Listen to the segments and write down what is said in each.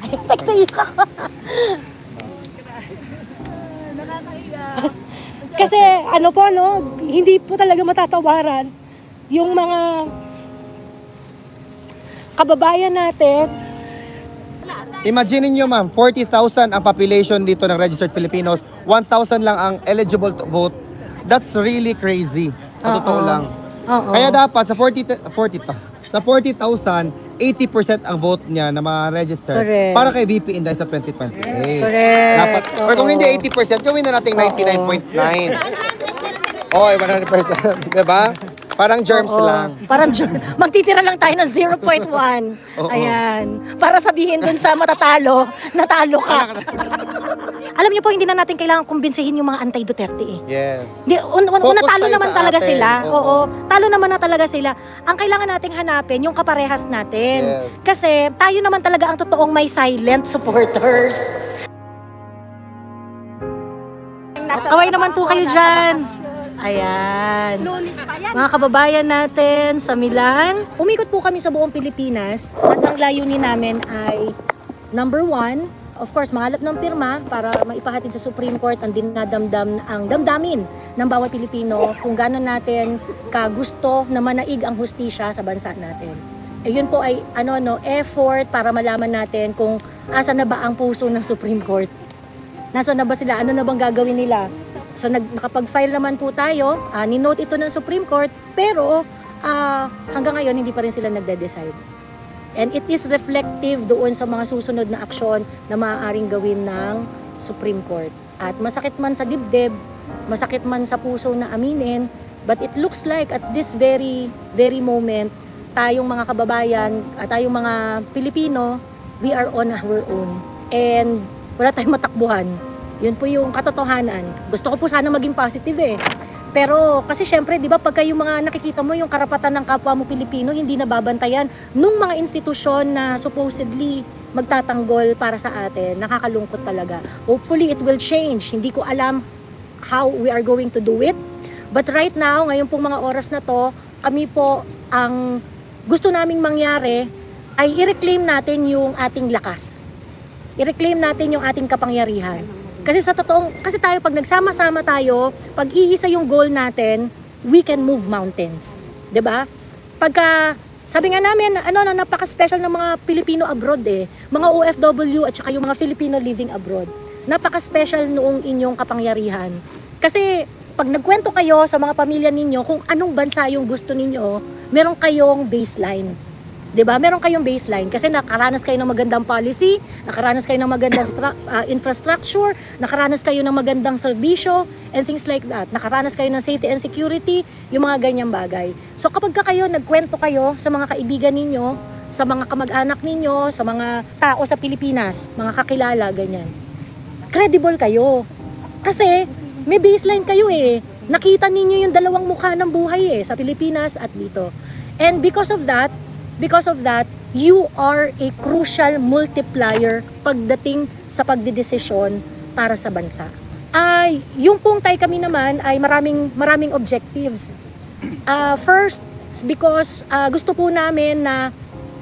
Nagtayo ka. Nakakahiya. Kasi ano po no, hindi po talaga matatawaran yung mga kababayan natin. Imagine niyo ma'am, 40,000 ang population dito ng registered Filipinos, 1,000 lang ang eligible to vote. That's really crazy. Sa totoo lang. Oo. Kaya dapat sa 40,000, 80% ang vote niya na ma-register Correct. para kay VP Inday sa 2028. Correct. Dapat, or kung Oo. hindi 80%, gawin na natin 99.9. Oh, 100%, 'di ba? Parang germs Oo. lang. Parang magtitira lang tayo ng 0.1. Oo. Ayan. Para sabihin dun sa matatalo, natalo ka. Alam niyo po, hindi na natin kailangan kumbinsihin yung mga anti-Duterte eh. Yes. Una Focus talo tayo naman sa talaga atin. sila. Oo. Oo. Talo naman na talaga sila. Ang kailangan nating hanapin, yung kaparehas natin. Yes. Kasi tayo naman talaga ang totoong may silent supporters. Kaway naman po kayo dyan. Ayan. Mga kababayan natin sa Milan. Umikot po kami sa buong Pilipinas at ang layunin namin ay number 1, of course, mangalap ng pirma para maipahatid sa Supreme Court ang damdamin ng bawat Pilipino kung gano'n natin kagusto na manaig ang hustisya sa bansa natin. Yun po ay effort para malaman natin kung asa na ba ang puso ng Supreme Court. Nasaan na ba sila? Ano na bang gagawin nila? So nakapag-file naman po tayo, ni-note ito ng Supreme Court, pero hanggang ngayon hindi pa rin sila nagde-decide. And it is reflective doon sa mga susunod na aksyon na maaaring gawin ng Supreme Court. At masakit man sa dibdib, masakit man sa puso na aminin, but it looks like at this very moment, tayong mga kababayan, at tayong mga Pilipino, we are on our own. And wala tayong matakbuhan. Yun po yung katotohanan. Gusto ko po sana maging positive eh. Pero kasi syempre, di ba, pagka yung mga nakikita mo yung karapatan ng kapwa mo Pilipino, hindi nababantayan nung mga institusyon na supposedly magtatanggol para sa atin, nakakalungkot talaga. Hopefully, it will change. Hindi ko alam how we are going to do it. But right now, ngayon pong mga oras na to, kami po, ang gusto naming mangyari ay i-reclaim natin yung ating lakas. I-reclaim natin yung ating kapangyarihan. Kasi kasi tayo pag nagsama-sama tayo, pag iisa yung goal natin, we can move mountains. 'Di ba? Pagka sabi nga namin, napaka-special ng mga Pilipino abroad eh. Mga OFW at saka yung mga Filipino living abroad. Napaka-special noong inyong kapangyarihan. Kasi pag nagkwento kayo sa mga pamilya ninyo kung anong bansa yung gusto ninyo, meron kayong baseline. 'Di ba? Meron kayong baseline kasi nakaranas kayo ng magandang policy, nakaranas kayo ng magandang infrastructure, nakaranas kayo ng magandang serbisyo and things like that. Nakaranas kayo ng safety and security, yung mga ganyang bagay. So kapag kayo nagkwento kayo sa mga kaibigan ninyo, sa mga kamag-anak ninyo, sa mga tao sa Pilipinas, mga kakilala, ganyan. Credible kayo. Kasi may baseline kayo eh. Nakita ninyo yung dalawang mukha ng buhay eh, sa Pilipinas at dito. And because of that, you are a crucial multiplier pagdating sa pagdedesisyon para sa bansa. Yung pong tayo kami naman ay maraming objectives. First, because gusto po namin na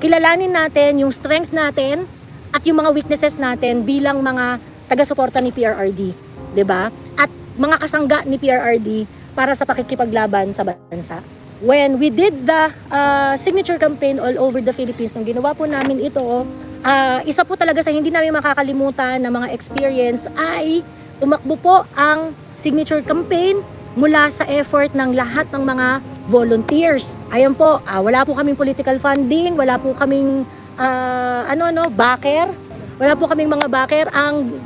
kilalanin natin yung strength natin at yung mga weaknesses natin bilang mga taga-suporta ni PRRD, 'di ba? At mga kasangga ni PRRD para sa pakikipaglaban sa bansa. When we did the signature campaign all over the Philippines, nung ginawa po namin ito, isa po talaga sa hindi namin makakalimutan na mga experience ay tumakbo po ang signature campaign mula sa effort ng lahat ng mga volunteers. Ayun po, wala po kaming political funding, wala po kaming backer. Wala po kaming mga backer. Ang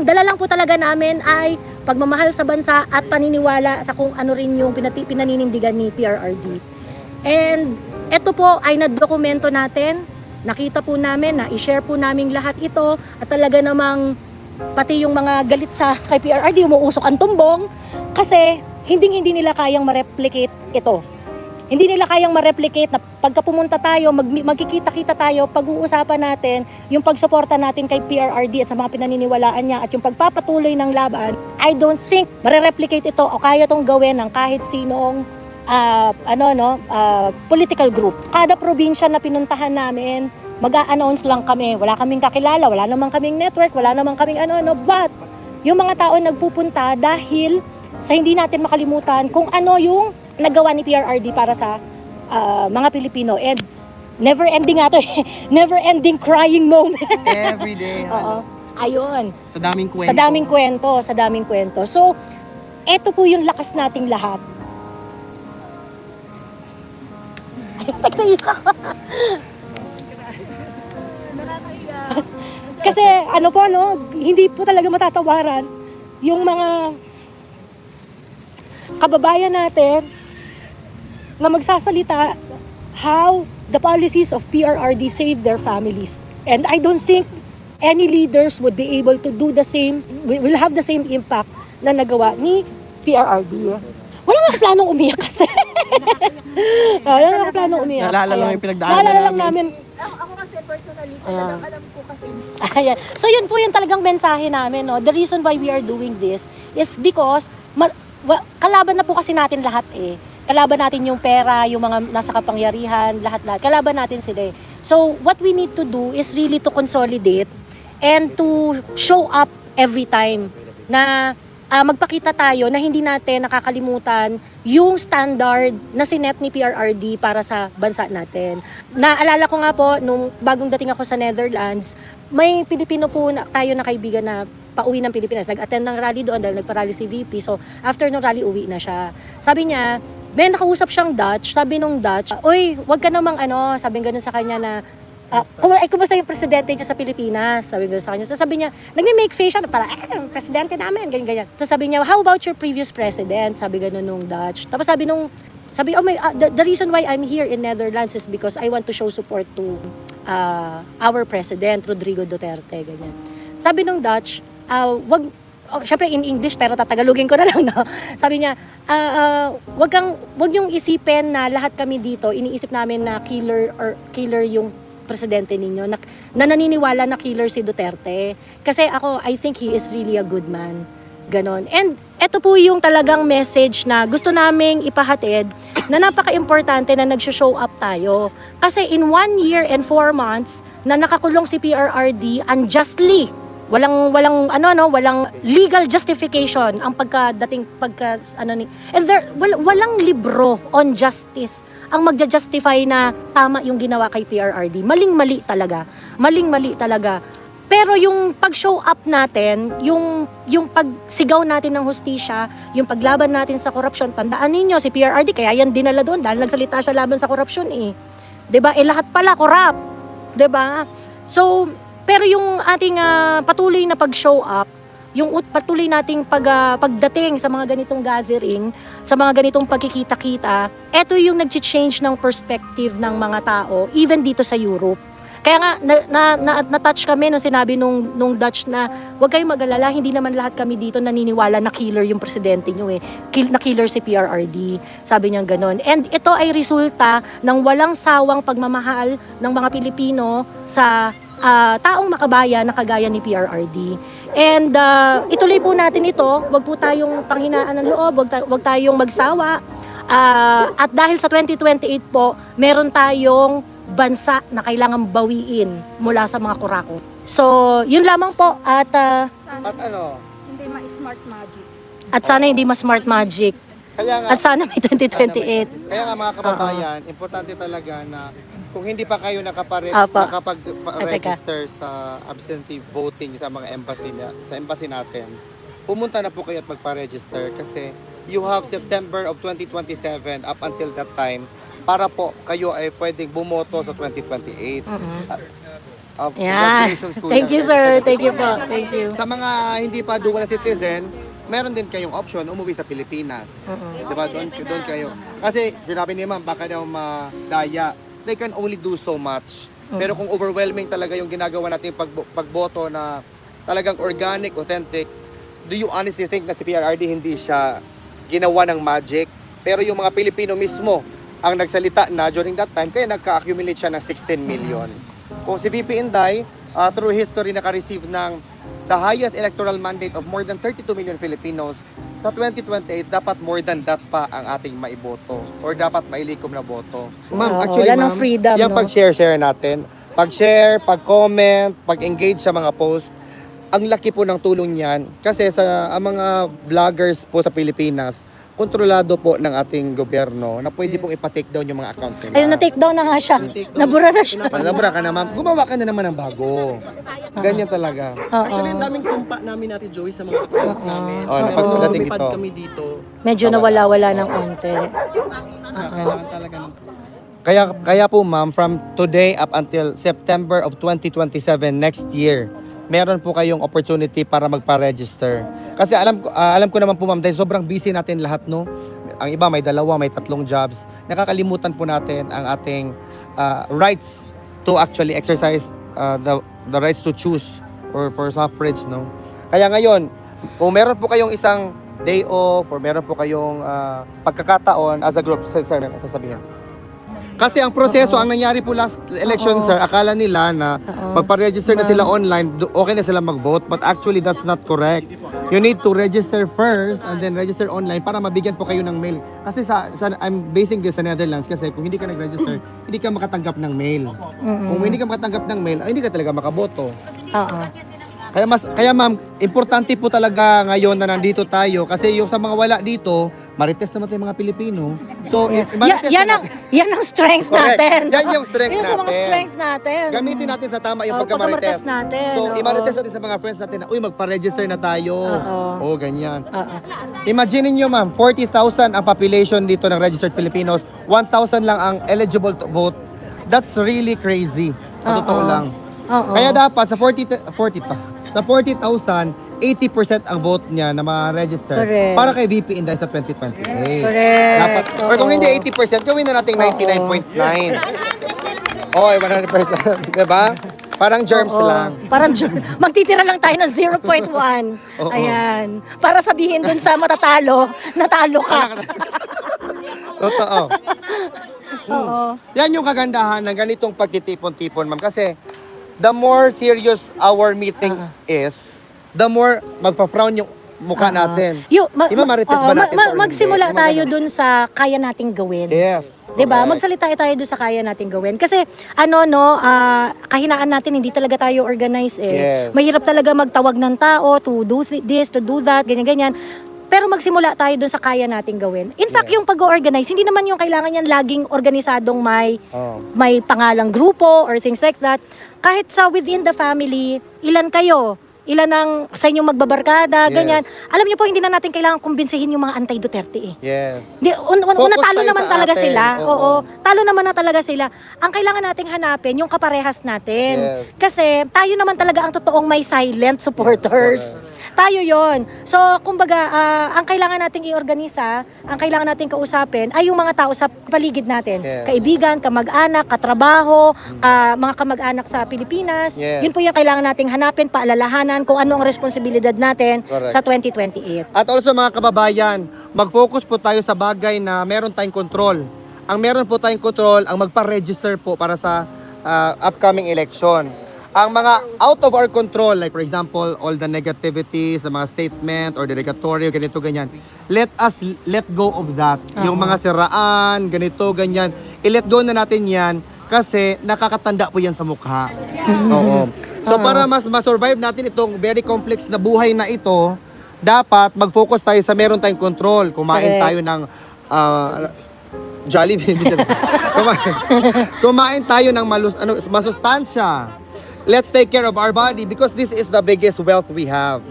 dala lang po talaga namin ay pagmamahal sa bansa at paniniwala sa kung ano rin yung pinaninindigan ni PRRD. And ito po ay nadokumento natin. Nakita po namin na i-share po namin lahat ito at talaga namang pati yung mga galit sa kay PRRD umuusok ang tumbong kasi hindi nila kayang ma-replicate ito. Hindi nila kayang ma-replicate na pagka pumunta tayo, magkikita-kita tayo, pag-uusapan natin yung pagsuporta natin kay PRRD at sa mga pinaniniwalaan niya at yung pagpapatuloy ng laban. I don't think ma-replicate ito o kaya itong gawin ng kahit sinong political group. Kada probinsya na pinuntahan namin, mag-a-announce lang kami. Wala kaming kakilala, wala namang kaming network, wala namang kaming ano-ano. But, yung mga tao nagpupunta dahil sa hindi natin makalimutan kung ano yung nagawa ni PRRD para sa mga Pilipino. And never ending nga to never ending crying moment. Every day. Oo. Ayun. Sa daming kwento. Sa daming kwento. So, eto po yung lakas nating lahat. Ayun, nagtaiyak ako. Nakakahiya. Kasi ano po, no, hindi po talaga matatawaran yung mga kababayan natin na magsasalita how the policies of PRRD save their families. And I don't think any leaders would be able to do the same, will have the same impact na nagawa ni PRRD. Wala nga ako planong umiyak kasi. Wala nga ako planong umiyak. Naalala lang Ayan. yung pinagdaanan Naalala lang namin. Ako kasi personally, talagang alam ko kasi. Ayan. So yun po yung talagang mensahe namin. No? The reason why we are doing this is because kalaban na po kasi natin lahat eh. Kalaban natin yung pera, yung mga nasa kapangyarihan, lahat-lahat. Kalaban natin sila eh. So what we need to do is really to consolidate and to show up every time na magpakita tayo na hindi natin nakakalimutan yung standard na sinet ni PRRD para sa bansa natin. Naalala ko nga po, nung bagong dating ako sa Netherlands, may Pilipino po tayo na kaibigan na pauwi ng Pilipinas. Nag-attend ng rally doon dahil nagpa-rally si VP. So, after ng rally, uwi na siya. Sabi niya, nakausap siyang Dutch. Sabi nung Dutch, "Uy, wag ka namang sabi ganun sa kanya na, kumusta yung presidente niya sa Pilipinas?" Sabi ko sa kanya. So sabi niya, nagme-make face siya para, presidente namin, ganyan-ganyan. So sabi niya, "How about your previous president?" Sabi ganun nung Dutch. Tapos sabi, the reason why I'm here in Netherlands is because I want to show support to our president, Rodrigo Duterte, ganyan. Sabi nung Dutch, syempre in English pero tatagalogin ko na lang, no? Sabi niya, wag yung isipin na lahat kami dito, iniisip namin na killer yung presidente ninyo, na naniniwala na killer si Duterte. Kasi I think he is really a good man. Ganon. And ito po yung talagang message na gusto naming ipahatid na napaka-importante na nag-show up tayo. Kasi in 1 year and 4 months na nakakulong si PRRD unjustly, walang legal justification ang and walang libro on justice ang magja-justify na tama yung ginawa kay PRRD. Maling-mali talaga. Pero yung pag-show up natin, yung pagsigaw natin ng hustisya, yung paglaban natin sa korupsyon, tandaan ninyo si PRRD kaya yan dinala doon dahil nagsalita siya laban sa korupsyon eh. 'Di ba? Lahat pala korap. 'Di ba? So pero yung ating patuloy na pag-show up, yung patuloy nating pagdating sa mga ganitong gathering, sa mga ganitong pagkikita-kita, eto yung nag-change ng perspective ng mga tao, even dito sa Europe. Kaya nga, na-touch kami nung sinabi nung Dutch na huwag kayong mag-alala, hindi naman lahat kami dito naniniwala na killer yung presidente nyo eh. Na killer si PRRD. Sabi niya gano'n. And ito ay resulta ng walang sawang pagmamahal ng mga Pilipino sa taong makabayan na kagaya ni PRRD. And ituloy po natin ito, wag po tayong panghinaan ng loob, wag tayong magsawa. At dahil sa 2028 po, meron tayong bansa na kailangang bawiin mula sa mga kurakot. So, yun lamang po at Hindi ma-smart magic. at sana hindi mas smart magic. Kaya nga, At sana may 2028. Kaya nga mga kababayan, importante talaga na kung hindi pa kayo Apa. nakapag-register sa absentee voting sa mga embassy natin, pumunta na po kayo at magpa-register kasi you have September of 2027 up until that time para po kayo ay pwedeng bumoto sa 2028. Congratulations, Kuya. Thank you, sir. Thank you po. Thank you. Sa mga hindi pa dual citizen, meron din kayong option umuwi sa Pilipinas. Diba? Doon kayo. Kasi sinabi ni ma'am, baka daw madaya. They can only do so much. Pero kung overwhelming talaga yung ginagawa natin pagboto na talagang organic, authentic, do you honestly think na si PRRD hindi siya ginawa ng magic? Pero yung mga Pilipino mismo ang nagsalita na during that time, kaya nagka-accumulate siya ng 16 million. Kung si VP Inday, through history naka-receive ng the highest electoral mandate of more than 32 million Filipinos, sa 2028, dapat more than that pa ang ating maiboto or dapat mailikom na boto. Ma'am, actually wala ma'am, ng freedom, yung no? pag-share natin, pag-share, pag-comment, pag-engage sa mga post, ang laki po ng tulong niyan kasi ang mga vloggers po sa Pilipinas, kontrolado po ng ating gobyerno na pwede pong ipa-take down yung mga accounts nila. Ayun, na-take down na nga siya. Nabura na siya. Nabura ka na, ma'am. Gumawa ka na naman ng bago. Ganyan talaga. Actually, ang daming sumpa namin natin, Joey, sa mga accounts namin. Oh, napagdating lumipad ito. kami dito. Medyo nawala-wala ng konti. Kailangan talaga ng... Kaya po ma'am, from today up until September of 2027 next year, meron po kayong opportunity para magpa-register. Kasi alam ko naman po ma'am, dahil sobrang busy natin lahat, no? Ang iba may 2, may 3 jobs. Nakakalimutan po natin ang ating rights to actually exercise the rights to choose for suffrage, no? Kaya ngayon, kung meron po kayong isang day off or meron po kayong pagkakataon as a group, sir, sasabihin. Kasi ang proseso, ang nangyari po last election, sir, akala nila na magpa-register na sila online, okay na sila mag-vote, but actually that's not correct. You need to register first and then register online para mabigyan po kayo ng mail. Kasi I'm basing this sa Netherlands kasi kung hindi ka nag-register, hindi ka makatanggap ng mail. Kung hindi ka makatanggap ng mail, ay hindi ka talaga makaboto. Oo. Kaya ma'am, importante po talaga ngayon na nandito tayo kasi yung sa mga wala dito, marites naman tayong mga Pilipino. So, marites Yan ang strength Correct. natin. Yan yung strength Yan sa mga natin. strength natin. Gamitin natin sa tama yung Oo, pagkamarites. pagkamarites natin, So, oo. imarites natin sa mga friends natin na, uy, magpa-register na tayo. Oo. Oo, ganyan. Oo. Imagine niyo ma'am, 40,000 ang population dito ng registered Filipinos, 1,000 lang ang eligible to vote. That's really crazy. Sa totoo lang. Oo. Kaya dapat sa 40,000, 80% ang vote niya na ma-register Correct. para kay VP Inday sa 2028. Correct. Dapat, or kung Oo. hindi 80%, gawin na natin 99.9. Okay, 100%. Diba? Parang germs Oo. lang. Parang magtitira lang tayo ng 0.1. Oo. Ayan. Para sabihin dun sa matatalo, natalo ka. Totoo. Oo. Yan yung kagandahan ng ganitong pagtitipon-tipon, ma'am. Kasi the more serious our meeting is, the more magpa-frown yung mukha natin. Imamarites ba natin to or magsimula hindi? tayo dun sa kaya nating gawin. Yes. 'Di ba? correct. Magsalita tayo doon sa kaya nating gawin. Kasi kahinaan natin hindi talaga tayo organize eh. Yes. Mahirap talaga magtawag ng tao to do this, to do that, ganyan-ganyan. Pero magsimula tayo doon sa kaya nating gawin. In fact, Yes. yung pag-organize, hindi naman yung kailangan yan laging organisadong Oh. may pangalang grupo or things like that. Kahit sa within the family, ilan kayo? Ilan ang sa inyong magbabarkada, Yes. ganyan. Alam niyo po, hindi na natin kailangan kumbinsihin yung mga anti-Duterte eh. Yes. Una Focus talo tayo naman sa talaga atin. sila. Oo. Oo. Talo naman na talaga sila. Ang kailangan nating hanapin, yung kaparehas natin. Yes. Kasi tayo naman talaga ang totoong may silent supporters. Yes, Tayo yon. So, kumbaga, ang kailangan nating i-organisa, ang kailangan nating kausapin, ay yung mga tao sa paligid natin. Yes. Kaibigan, kamag-anak, katrabaho, mga kamag-anak sa Pilipinas. Yes. Yun po yung kailangan nating hanapin, paalalahanan kung ano ang responsibilidad natin Correct. sa 2028. At also mga kababayan, mag-focus po tayo sa bagay na meron tayong control. Ang meron po tayong control, ang magpa-register po para sa upcoming election. Ang mga out of our control, like for example, all the negativities, the mga statement or derogatory, ganito, ganyan, let us let go of that. Yung mga siraan, ganito, ganyan, i-let go na natin yan kasi nakakatanda po yan sa mukha. Oo. So para mas ma-survive natin itong very complex na buhay na ito, dapat mag-focus tayo sa meron tayong control. Kumain Correct. tayo ng Jollibee. Kumain tayo ng masustansya. Let's take care of our body because this is the biggest wealth we have.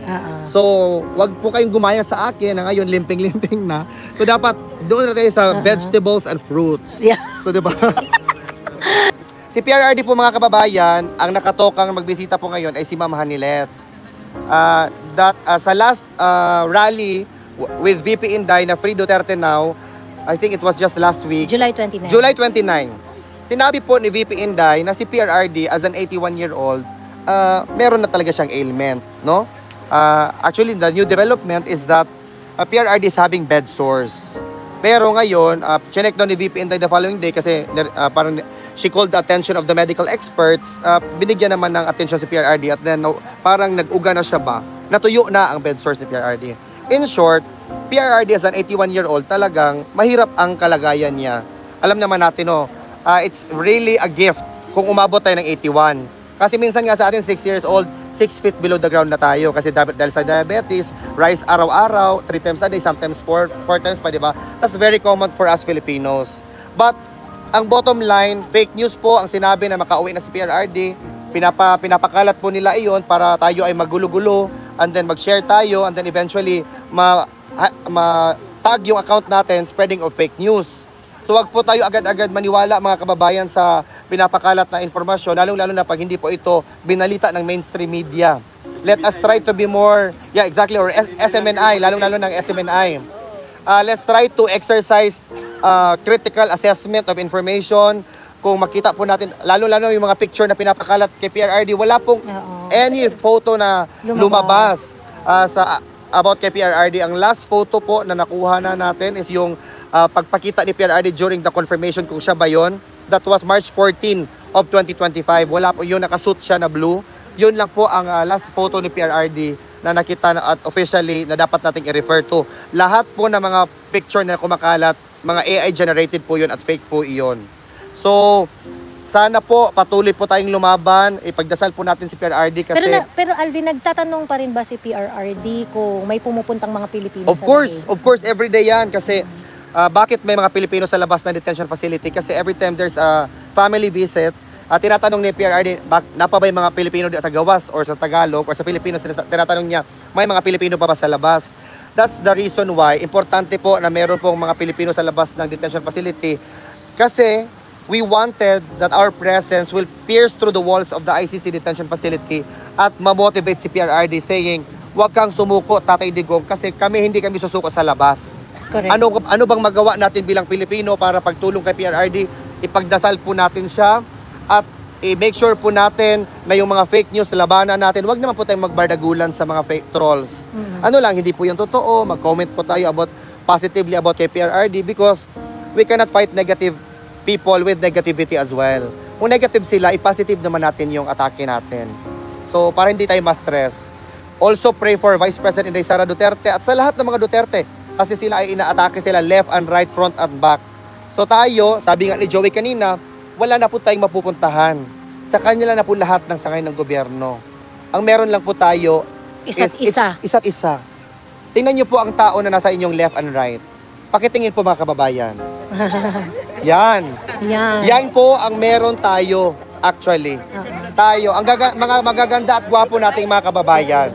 So, wag po kayong gumaya sa akin na ngayon limping-limping na. So, dapat doon na tayo sa vegetables and fruits. Yeah. So, di ba? Si PRRD po mga kababayan, ang nakatokang magbisita po ngayon ay si Ma'am Hanilet. Sa last rally with VP Inday na Free Duterte Now, I think it was just last week, July 29. July 29. Sinabi po ni VP Inday na si PRRD as an 81-year-old, meron na talaga siyang ailment, no? Actually, the new development is that PRRD is having bed sores. Pero ngayon, chinek daw ni VP Inday the following day kasi parang she called the attention of the medical experts, binigyan naman ng attention si PRRD at then parang nag-uga na siya ba, natuyo na ang bed sores ni PRRD. In short, PRRD as an 81-year-old talagang mahirap ang kalagayan niya. Alam naman natin, it's really a gift kung umabot tayo ng 81. Kasi minsan nga sa atin, 6 years old, 6 feet below the ground na tayo. Kasi dahil sa diabetes, rice araw-araw, 3 times a day, sometimes 4 times pa, di ba? That's very common for us Filipinos. But, ang bottom line, fake news po ang sinabi na makauwi na si PRRD. Pinapakalat po nila iyon para tayo ay magulo-gulo, and then mag-share tayo, and then eventually, tag yung account natin, spreading of fake news. So wag po tayo agad-agad maniwala mga kababayan sa pinapakalat na informasyon, lalong-lalo na pag hindi po ito binalita ng mainstream media. Let us try to be more, or SMNI, lalong-lalo ng SMNI. Let's try to exercise critical assessment of information. Kung makita po natin, lalo-lalo yung mga picture na pinapakalat kay PRRD, wala pong any photo na lumabas about kay PRRD. Ang last photo po na nakuha na natin is yung pagpakita ni PRRD during the confirmation kung siya ba yun. That was March 14 of 2025. Wala po yun, nakasuit siya na blue. Yun lang po ang last photo ni PRRD na nakita na, at officially na dapat nating i-refer to. Lahat po ng mga picture na kumakalat, mga AI generated po yun at fake po iyon. So, sana po patuloy po tayong lumaban, ipagdasal po natin si PRRD kasi... Pero Alvin, nagtatanong pa rin ba si PRRD kung may pumupuntang mga Pilipino Of course, everyday yan kasi bakit may mga Pilipino sa labas ng detention facility? Kasi every time there's a family visit, tinatanong ni PRRD, napa ba yung mga Pilipino sa Gawas or sa Tagalog or sa Pilipinas, tinatanong niya, may mga Pilipino pa ba sa labas? That's the reason why, importante po na meron pong mga Pilipino sa labas ng detention facility kasi we wanted that our presence will pierce through the walls of the ICC detention facility at ma-motivate si PRRD saying, huwag kang sumuko, Tatay Digong, kasi hindi kami susuko sa labas. Correct. Ano bang magawa natin bilang Pilipino para pagtulong kay PRRD? Ipagdasal po natin siya at i-make sure po natin na yung mga fake news, labanan natin. Huwag naman po tayong magbardagulan sa mga fake trolls. Ano lang, hindi po yung totoo. Mag-comment po tayo positively about kay PRRD because we cannot fight negative people with negativity as well. Kung negative sila, i-positive naman natin yung atake natin. So, para hindi tayo ma-stress. Also, pray for Vice President Inday Sara Duterte at sa lahat ng mga Duterte kasi sila ay inaatake sila left and right, front at back. So tayo, sabi nga ni Joey kanina, wala na po tayong mapupuntahan. Sa kanila na po lahat ng sangay ng gobyerno. Ang meron lang po tayo Isa't isa. Isa't isa. Tingnan niyo po ang tao na nasa inyong left and right. Pakitingin po mga kababayan. Yan. Yan po ang meron tayo actually. Tayo, mga magaganda at gwapo nating mga kababayan.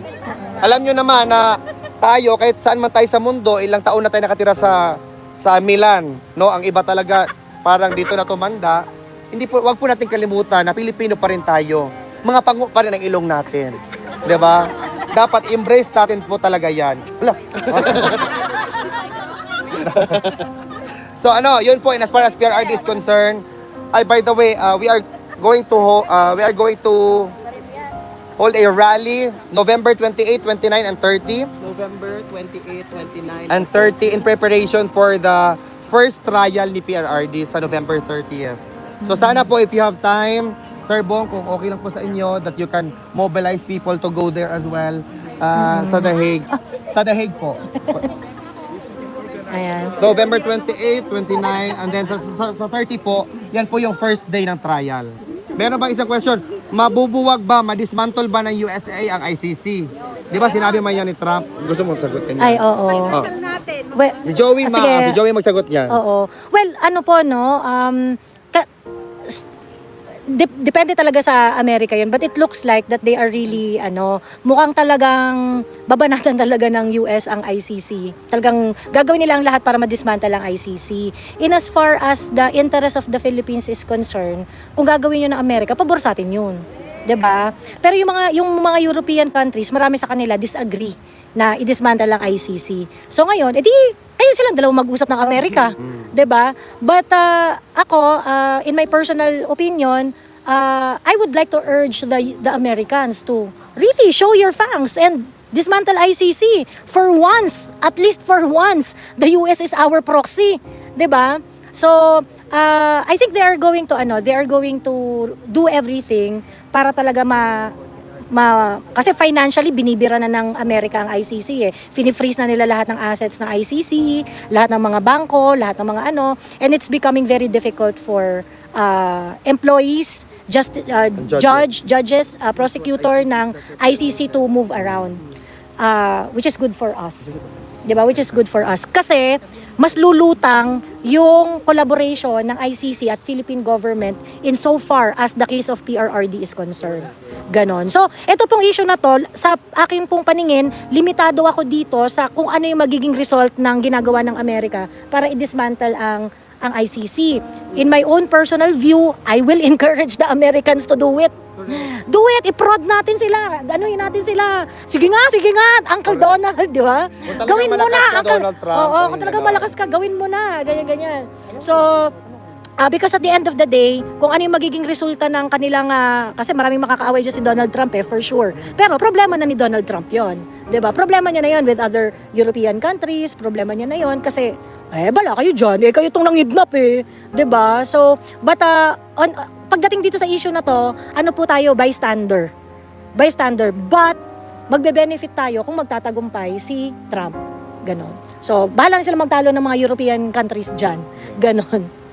Alam nyo naman na tayo, kahit saan man tayo sa mundo, ilang taon na tayo nakatira sa Milan, no? Ang iba talaga, parang dito na tumanda. Wag po natin kalimutan na Pilipino pa rin tayo. Mga pango pa rin ang ilong natin. 'Di ba? Dapat embrace natin po talaga yan. Wala. So yun po, and as far as PRRD is concerned, by the way, we are going to hold a rally November 28, 29, and 30. November 28, 29, And 30 in preparation for the first trial ni PRRD sa November 30th. So sana po if you have time, Sir Bong, kung okay lang po sa inyo, that you can mobilize people to go there as well sa The Hague. Sa The Hague po. Ayan. November 28, 29, and then sa 30 po, yan po yung first day ng trial. Meron ba isang question? Mabubuwag ba, madismantle ba ng USA ang ICC? Di ba sinabi man yan ni Trump? Gusto mong sagutin niya? Ay, oo. Oh. Well, Si Joey, sige. si Joey magsagot niyan. Oo. Well, ano po, no? Depende talaga sa Amerika yun. But it looks like that they are really, mukhang talagang babanatan talaga ng US ang ICC. Talagang gagawin nila ang lahat para madismantle ang ICC. In as far as the interest of the Philippines is concerned, kung gagawin yun ng Amerika, pabor sa atin yun. 'Di ba? Pero yung mga European countries, marami sa kanila disagree na i-dismantle ang ICC. So ngayon, edi ayun silang dalawa mag-usap ng Amerika, 'di ba? But ako, in my personal opinion, I would like to urge the Americans to really show your fangs and dismantle ICC for once, at least for once. The US is our proxy, 'di ba? So, I think they are going to do everything para talaga kasi financially binibira na ng Amerika ang ICC eh. Fini-freeze na nila lahat ng assets ng ICC, lahat ng mga bangko, lahat ng mga and it's becoming very difficult for employees, judges, prosecutor ng ICC to move around. Which is good for us. 'Di ba? Which is good for us. Kasi mas lulutang yung collaboration ng ICC at Philippine government in so far as the case of PRRD is concerned. Ganon. So, ito pong issue na to, sa aking pong paningin, limitado ako dito sa kung ano yung magiging result ng ginagawa ng Amerika para i-dismantle ang ICC. In my own personal view, I will encourage the Americans to do it. Do it! I-prod natin sila. Ganuhin natin sila. Sige nga, Uncle Donald, di ba? Kung talagang Gawin mo malakas na, ka, Uncle. Donald Trump, Oo, kung kung talagang hindi malakas ka, gawin mo na. Ganyan. So, because at the end of the day, kung ano yung magiging resulta ng kanilang, kasi maraming makakaaway dyan si Donald Trump for sure. Pero problema na ni Donald Trump yon, 'di ba? Problema niya na yon with other European countries, problema niya na yon kasi, bala kayo dyan, kayo itong nangidnap 'di ba? So, but pagdating dito sa issue na to, ano po tayo, bystander, but magbe-benefit tayo kung magtatagumpay si Trump. Ganon. So, bahala na sila magtalo ng mga European countries dyan. Ganon.